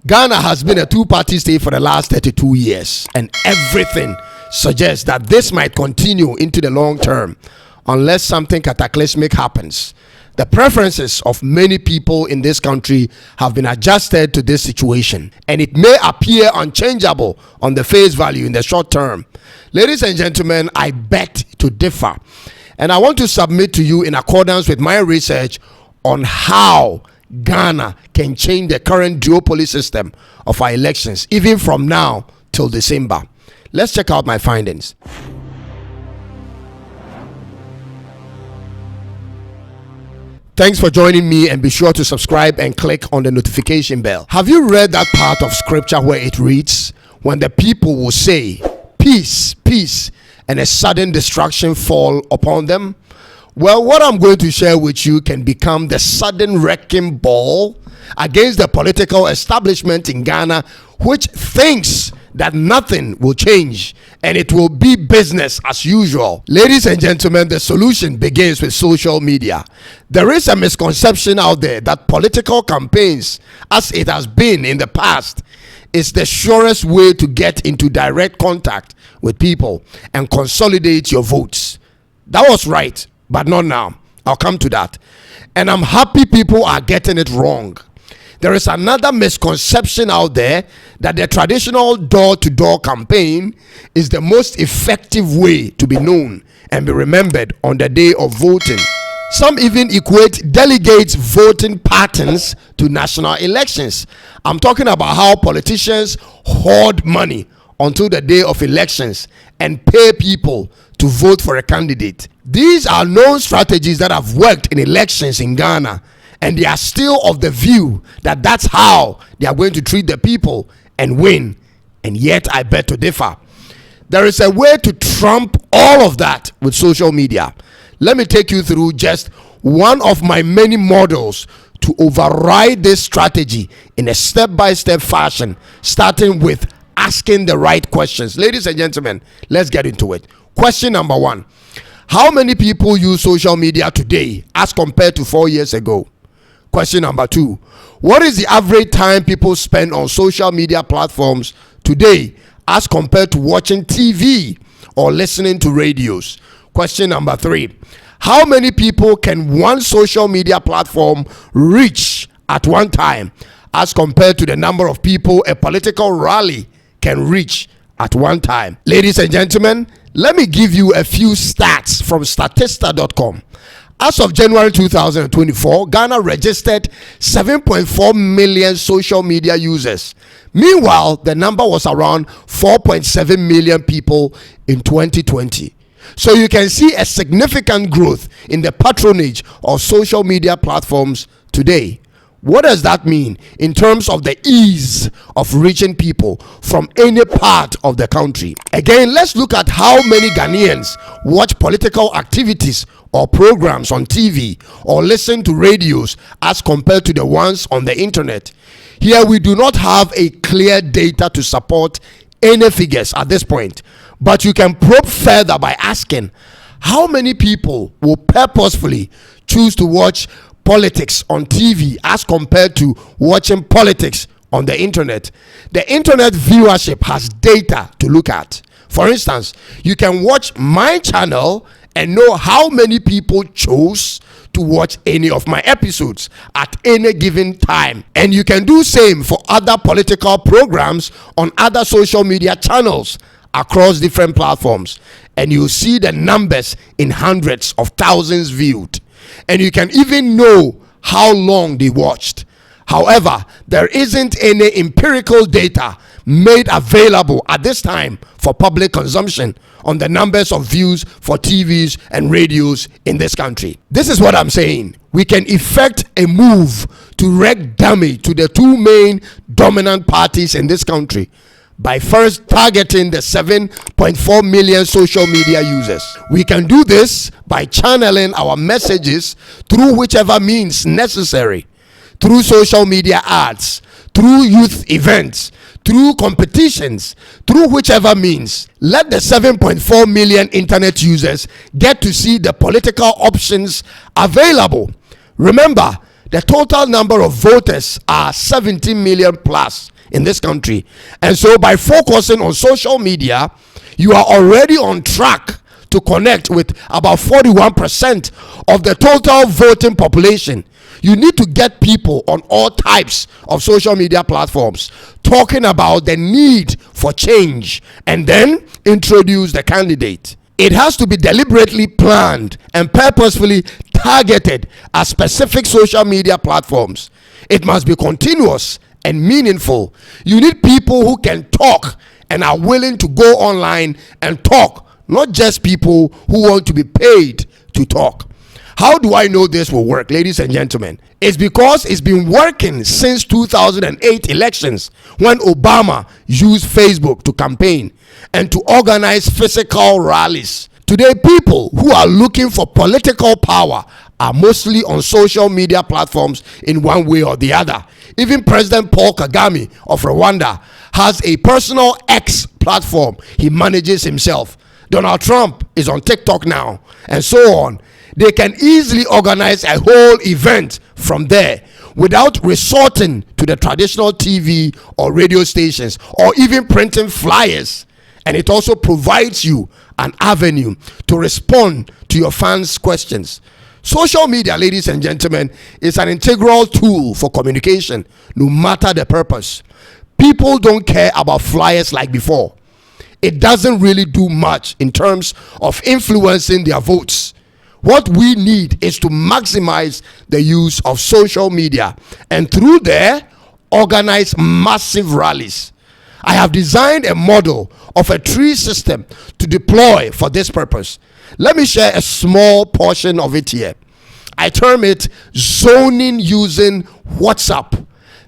Ghana has been a two-party state for the last 32 years, and everything suggests that this might continue into the long term unless something cataclysmic happens. The preferences of many people in this country have been adjusted to this situation, and it may appear unchangeable on the face value in the short term. Ladies and gentlemen, I beg to differ, and I want to submit to you in accordance with my research on how Ghana can change the current duopoly system of our elections, even from now till December. Let's check out my findings. Thanks for joining me, and be sure to subscribe and click on the notification bell. Have you read that part of scripture where it reads, when the people will say, peace, peace, and a sudden destruction fall upon them? Well, what I'm going to share with you can become the sudden wrecking ball against the political establishment in Ghana, which thinks that nothing will change and it will be business as usual. Ladies and gentlemen, the solution begins with social media. There is a misconception out there that political campaigns, as it has been in the past, is the surest way to get into direct contact with people and consolidate your votes. That was right, but not now. I'll come to that. And I'm happy people are getting it wrong. There is another misconception out there that the traditional door-to-door campaign is the most effective way to be known and be remembered on the day of voting. Some even equate delegates' voting patterns to national elections. I'm talking about how politicians hoard money until the day of elections and pay people to vote for a candidate. These are known strategies that have worked in elections in Ghana, and they are still of the view that that's how they are going to treat the people and win. And yet I beg to differ. There is a way to trump all of that with social media. Let me take you through just one of my many models to override this strategy in a step-by-step fashion, starting with asking the right questions. Ladies and gentlemen, let's get into it. Question number one: how many people use social media today as compared to 4 years ago? Question number two: what is the average time people spend on social media platforms today as compared to watching TV or listening to radios? Question number three: how many people can one social media platform reach at one time as compared to the number of people a political rally can reach at one time? Ladies and gentlemen, let me give you a few stats from statista.com. As of January 2024, Ghana registered 7.4 million social media users. Meanwhile, the number was around 4.7 million people in 2020. So you can see a significant growth in the patronage of social media platforms today. What does that mean in terms of the ease of reaching people from any part of the country? Again, let's look at how many Ghanaians watch political activities or programs on TV or listen to radios as compared to the ones on the internet. Here we do not have a clear data to support any figures at this point, but you can probe further by asking how many people will purposefully choose to watch politics on TV as compared to watching politics on the internet. The internet viewership has data to look at. For instance, you can watch my channel and know how many people chose to watch any of my episodes at any given time. And you can do same for other political programs on other social media channels across different platforms. And you'll see the numbers in hundreds of thousands viewed. And you can even know how long they watched. However, there isn't any empirical data made available at this time for public consumption on the numbers of views for TVs and radios in this country. This is what I'm saying. We can effect a move to wreak damage to the two main dominant parties in this country by first targeting the 7.4 million social media users. We can do this by channeling our messages through whichever means necessary, through social media ads, through youth events, through competitions, through whichever means. Let the 7.4 million internet users get to see the political options available. Remember, The total number of voters are 17 million plus in this country. And so by focusing on social media, you are already on track to connect with about 41% of the total voting population. You need to get people on all types of social media platforms talking about the need for change and then introduce the candidate. It has to be deliberately planned and purposefully targeted at specific social media platforms. It must be continuous and meaningful. You need people who can talk and are willing to go online and talk, not just people who want to be paid to talk. How do I know this will work, ladies and gentlemen? It's because it's been working since 2008 elections, when Obama used Facebook to campaign and to organize physical rallies. Today, people who are looking for political power are mostly on social media platforms in one way or the other. Even President Paul Kagame of Rwanda has a personal X platform he manages himself. Donald Trump is on TikTok now, and so on. They can easily organize a whole event from there without resorting to the traditional TV or radio stations or even printing flyers. And it also provides you an avenue to respond to your fans' questions. Social media, ladies and gentlemen, is an integral tool for communication, no matter the purpose. People don't care about flyers like before. It doesn't really do much in terms of influencing their votes. What we need is to maximize the use of social media and through there organize massive rallies. I have designed a model of a tree system to deploy for this purpose. Let me share a small portion of it here. I term it zoning using WhatsApp.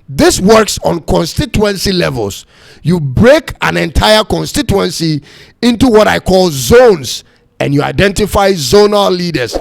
This works on constituency levels. You break an entire constituency into what I call zones, and you identify zonal leaders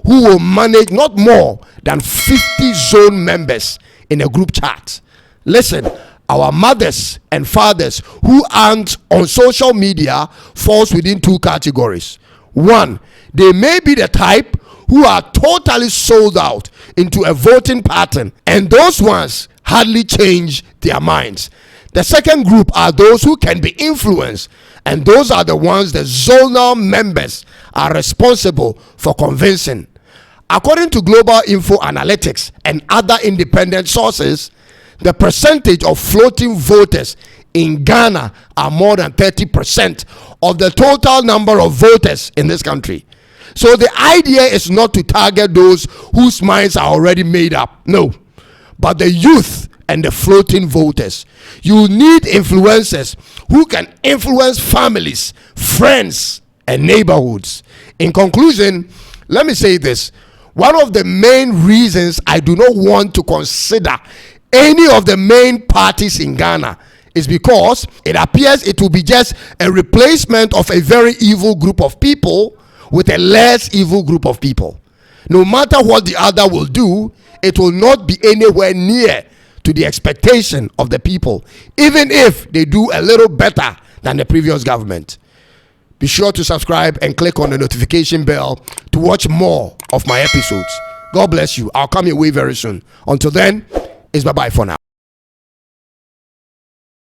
who will manage not more than 50 zone members in a group chat. Listen, our mothers and fathers who aren't on social media falls within two categories. One, they may be the type who are totally sold out into a voting pattern, and those ones hardly change their minds. The second group are those who can be influenced, and those are the ones the zonal members are responsible for convincing. According to Global Info Analytics and other independent sources, the percentage of floating voters in Ghana are more than 30% of the total number of voters in this country. So the idea is not to target those whose minds are already made up, no, but the youth and the floating voters. You need influencers who can influence families, friends, and neighborhoods. In conclusion, let me say this. One of the main reasons I do not want to consider any of the main parties in Ghana is because it appears it will be just a replacement of a very evil group of people with a less evil group of people. No matter what the other will do, it will not be anywhere near to the expectation of the people, even if they do a little better than the previous government. Be sure to subscribe and click on the notification bell to watch more of my episodes. God bless you. I'll come your way very soon. Until then, it's bye-bye for now.